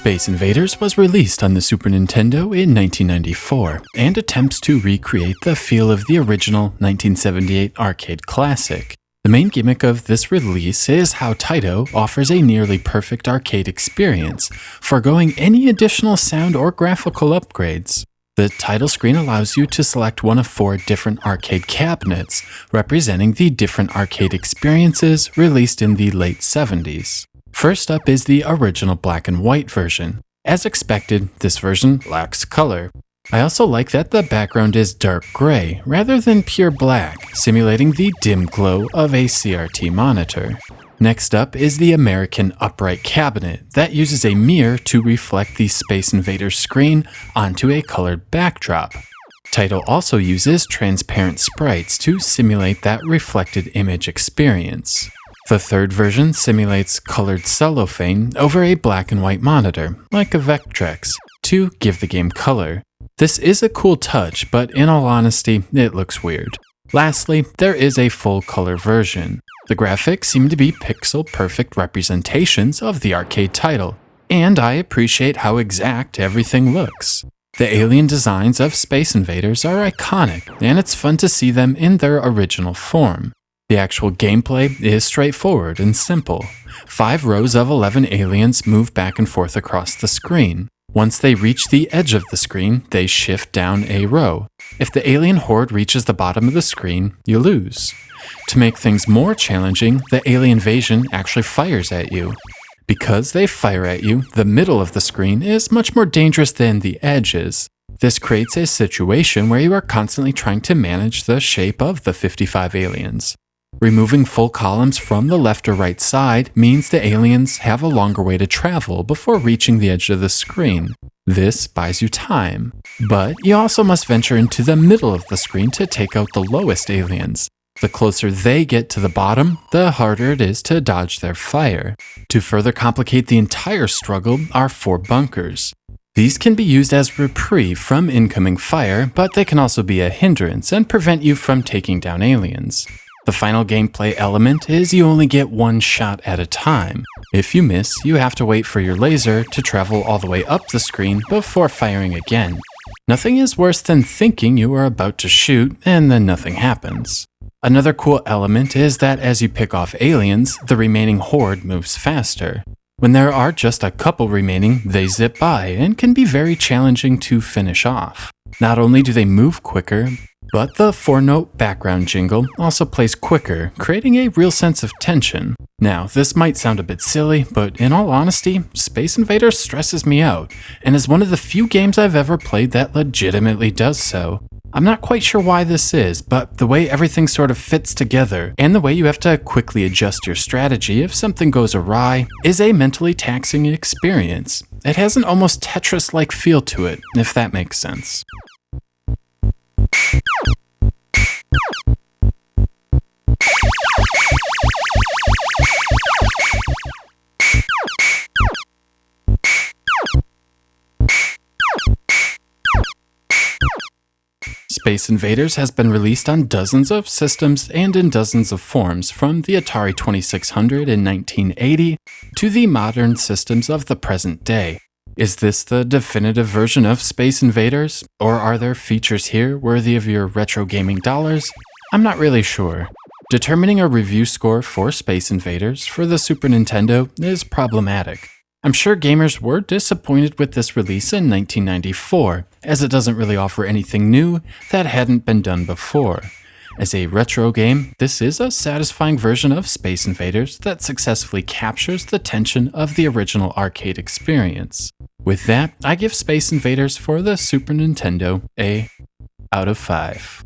Space Invaders was released on the Super Nintendo in 1994 and attempts to recreate the feel of the original 1978 arcade classic. The main gimmick of this release is how Taito offers a nearly perfect arcade experience, foregoing any additional sound or graphical upgrades. The title screen allows you to select one of 4 different arcade cabinets, representing the different arcade experiences released in the late 70s. First up is the original black and white version. As expected, this version lacks color. I also like that the background is dark gray rather than pure black, simulating the dim glow of a CRT monitor. Next up is the American upright cabinet that uses a mirror to reflect the Space Invaders screen onto a colored backdrop. Taito also uses transparent sprites to simulate that reflected image experience. The third version simulates colored cellophane over a black and white monitor, like a Vectrex, to give the game color. This is a cool touch, but in all honesty, it looks weird. Lastly, there is a full color version. The graphics seem to be pixel-perfect representations of the arcade title, and I appreciate how exact everything looks. The alien designs of Space Invaders are iconic, and it's fun to see them in their original form. The actual gameplay is straightforward and simple. 5 rows of 11 aliens move back and forth across the screen. Once they reach the edge of the screen, they shift down a row. If the alien horde reaches the bottom of the screen, you lose. To make things more challenging, the alien invasion actually fires at you. Because they fire at you, the middle of the screen is much more dangerous than the edges. This creates a situation where you are constantly trying to manage the shape of the 55 aliens. Removing full columns from the left or right side means the aliens have a longer way to travel before reaching the edge of the screen. This buys you time. But you also must venture into the middle of the screen to take out the lowest aliens. The closer they get to the bottom, the harder it is to dodge their fire. To further complicate the entire struggle are 4 bunkers. These can be used as reprieve from incoming fire, but they can also be a hindrance and prevent you from taking down aliens. The final gameplay element is you only get 1 shot at a time. If you miss, you have to wait for your laser to travel all the way up the screen before firing again. Nothing is worse than thinking you are about to shoot and then nothing happens. Another cool element is that as you pick off aliens, the remaining horde moves faster. When there are just a couple remaining, they zip by and can be very challenging to finish off. Not only do they move quicker, but the 4-note background jingle also plays quicker, creating a real sense of tension. Now, this might sound a bit silly, but in all honesty, Space Invaders stresses me out, and is one of the few games I've ever played that legitimately does so. I'm not quite sure why this is, but the way everything sort of fits together, and the way you have to quickly adjust your strategy if something goes awry, is a mentally taxing experience. It has an almost Tetris-like feel to it, if that makes sense. Space Invaders has been released on dozens of systems and in dozens of forms, from the Atari 2600 in 1980 to the modern systems of the present day. Is this the definitive version of Space Invaders, or are there features here worthy of your retro gaming dollars? I'm not really sure. Determining a review score for Space Invaders for the Super Nintendo is problematic. I'm sure gamers were disappointed with this release in 1994, as it doesn't really offer anything new that hadn't been done before. As a retro game, this is a satisfying version of Space Invaders that successfully captures the tension of the original arcade experience. With that, I give Space Invaders for the Super Nintendo a out of 5.